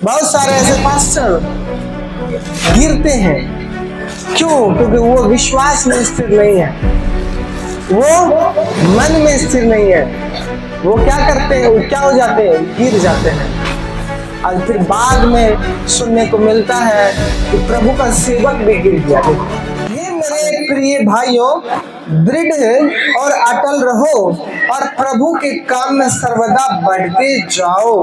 बहुत सारे ऐसे पास्टर गिरते हैं। क्यों? क्योंकि वो विश्वास में स्थिर नहीं है, वो मन में स्थिर नहीं है। वो क्या करते हैं? वो क्या हो जाते हैं? गिर जाते हैं। और फिर बाद में सुनने को मिलता है कि प्रभु का सेवक भी गिर गया। ये मेरे प्रिय भाइयों, दृढ़ और अटल रहो और प्रभु के काम में सर्वदा बढ़ते जाओ,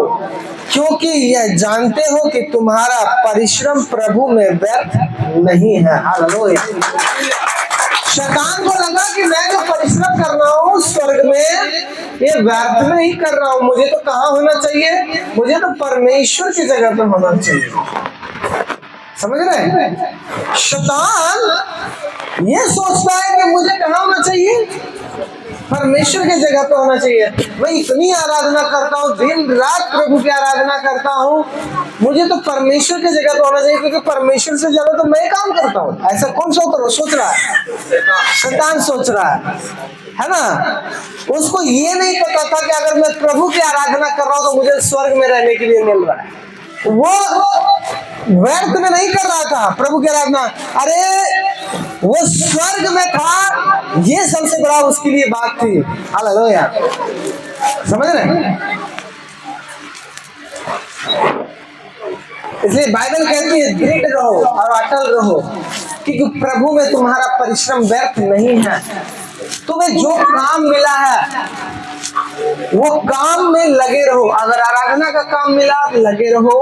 क्योंकि यह जानते हो कि तुम्हारा परिश्रम प्रभु में व्यर्थ नहीं है। हालेलुया। शैतान को लगा कि मैं जो परिश्रम कर रहा हूँ स्वर्ग में, ये व्यर्थ में ही कर रहा हूँ। मुझे तो कहाँ होना चाहिए? मुझे तो परमेश्वर की जगह पे होना चाहिए। समझ रहे हैं? शैतान ये सोचता है कि मुझे कहाँ होना चाहिए? परमेश्वर की जगह पे होना चाहिए। मैं इतनी आराधना करता हूँ, दिन रात प्रभु की आराधना करता हूँ, मुझे तो परमेश्वर की जगह पे होना चाहिए, क्योंकि परमेश्वर से ज्यादा तो मैं काम करता हूँ। ऐसा कौन सोच रहा है? शैतान सोच रहा है ना? उसको ये नहीं पता था कि अगर मैं प्रभु की आराधना कर रहा हूँ तो मुझे स्वर्ग में रहने के लिए मिल रहा है। वो व्यर्थ में नहीं कर रहा था प्रभु की आराधना, अरे वो स्वर्ग में था। ये सबसे बड़ा उसके लिए बात थी। हालेलुया। समझ रहे? इसलिए बाइबल कहती है दृढ़ रहो और अटल रहो, क्योंकि प्रभु में तुम्हारा परिश्रम व्यर्थ नहीं है। तुम्हें जो काम मिला है वो काम में लगे रहो। अगर आराधना का काम मिला लगे रहो,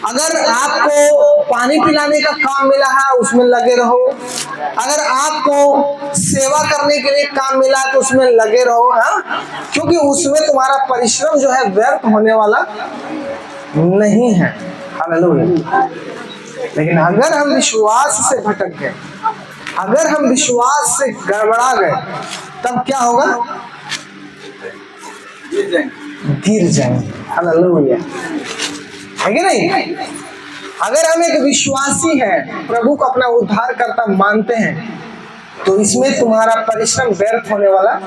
अगर आपको पानी पिलाने का काम मिला है उसमें लगे रहो, अगर आपको सेवा करने के लिए काम मिला तो उसमें लगे रहो। क्योंकि उसमें तुम्हारा परिश्रम जो है व्यर्थ होने वाला नहीं है। हालेलुया। लेकिन अगर हम विश्वास से भटक गए, अगर हम विश्वास से गड़बड़ा गए, तब क्या होगा? गिर जाएंगे। हालेलुया। है कि नहीं? अगर हम एक विश्वासी है, प्रभु को अपना उद्धारकर्ता मानते हैं, तो इसमें तुम्हारा परिश्रम व्यर्थ होने वाला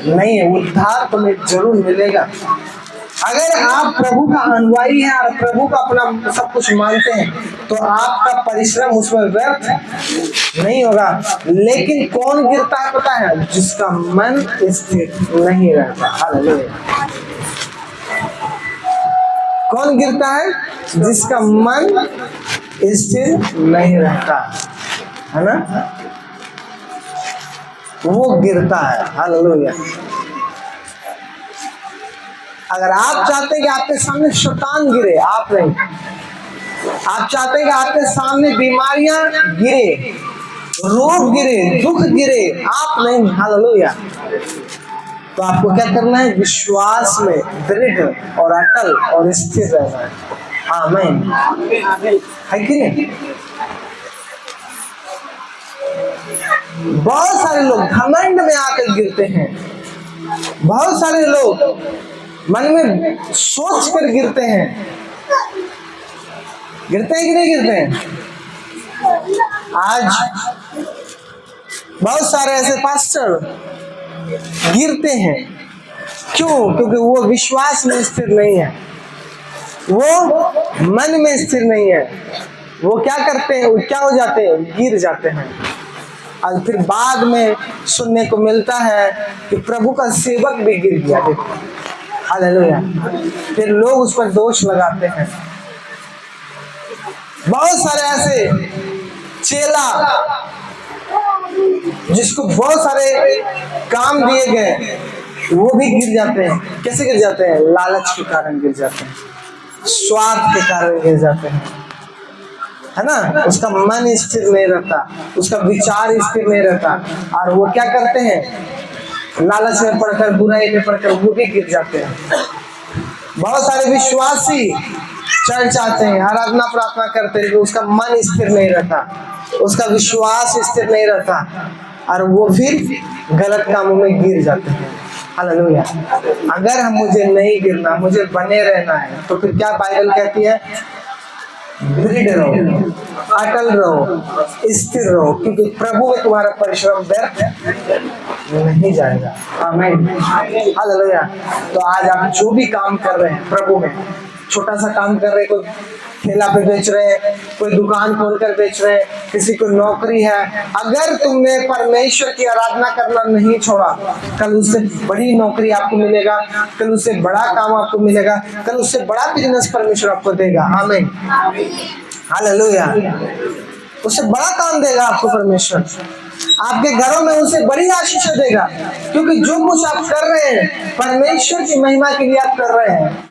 नहीं है। उद्धार तुम्हें जरूर मिलेगा। अगर आप प्रभु का अनुयायी हैं और प्रभु का अपना सब कुछ मानते हैं, तो आपका परिश्रम उसमें व्यर्थ नहीं होगा। लेकिन कौन गिरता है पता है? जिसका मन स्थिर नहीं रहता। हालेलुया। कौन गिरता है? जिसका मन स्थिर नहीं रहता है ना, वो गिरता है। हालेलुया। अगर आप चाहते हैं कि आपके सामने शैतान गिरे, आप नहीं। आप चाहते हैं कि आपके सामने बीमारियां गिरे, रोग गिरे, दुख गिरे, आप नहीं। हालेलुया। तो आपको क्या करना है? विश्वास में दृढ़ और अटल और स्थिर रहना है। आमीन। है कि नहीं? बहुत सारे लोग घमंड में आकर गिरते हैं। बहुत सारे लोग मन में सोच कर गिरते हैं। गिरते हैं कि नहीं गिरते हैं? आज बहुत सारे ऐसे पास्टर गिरते हैं। क्यों? क्योंकि वो विश्वास में स्थिर नहीं है, वो मन में स्थिर नहीं है। वो क्या करते हैं? वो क्या हो जाते हैं? गिर जाते हैं। और फिर बाद में सुनने को मिलता है कि प्रभु का सेवक भी गिर गया। देखो, हालेलुया। फिर लोग उस पर दोष लगाते हैं। बहुत सारे ऐसे चेला जिसको बहुत सारे काम दिए गए, वो भी गिर जाते हैं। कैसे गिर जाते हैं? लालच के कारण गिर जाते हैं, स्वार्थ के कारण गिर जाते हैं, है ना। उसका मन स्थिर नहीं रहता, उसका विचार स्थिर नहीं रहता, और वो क्या करते हैं? लालच में पड़कर, बुराई में पड़कर वो भी गिर जाते हैं। बहुत सारे विश्वासी चर्च आते हैं, आराधना प्रार्थना करते हैं, उसका मन स्थिर नहीं रहता, उसका विश्वास स्थिर नहीं रहता, और वो फिर गलत कामों में गिर जाते हैं। हालेलुया। अगर हम मुझे नहीं गिरना, मुझे बने रहना है, तो फिर क्या बाइबल कहती है? दृढ़ रहो, अटल रहो, स्थिर रहो, क्योंकि प्रभु में तुम्हारा परिश्रम व्यर्थ नहीं जाएगा। आमीन। हालेलुया। तो आज आप जो भी काम कर रहे हैं प्रभु में, छोटा सा काम कर रहे, कोई ठेला पे बेच रहे हैं, कोई दुकान खोलकर बेच रहे हैं, किसी को नौकरी है, अगर तुमने परमेश्वर की आराधना करना नहीं छोड़ा, कल उससे बड़ी नौकरी आपको मिलेगा, कल उससे बड़ा काम आपको मिलेगा, कल उससे बड़ा बिजनेस परमेश्वर आपको देगा। आमीन, हालेलुया। उससे बड़ा काम देगा आपको परमेश्वर, आपके घरों में उसे बड़ी आशीष देगा, क्योंकि जो कुछ आप कर रहे हैं परमेश्वर की महिमा के लिए आप कर रहे हैं।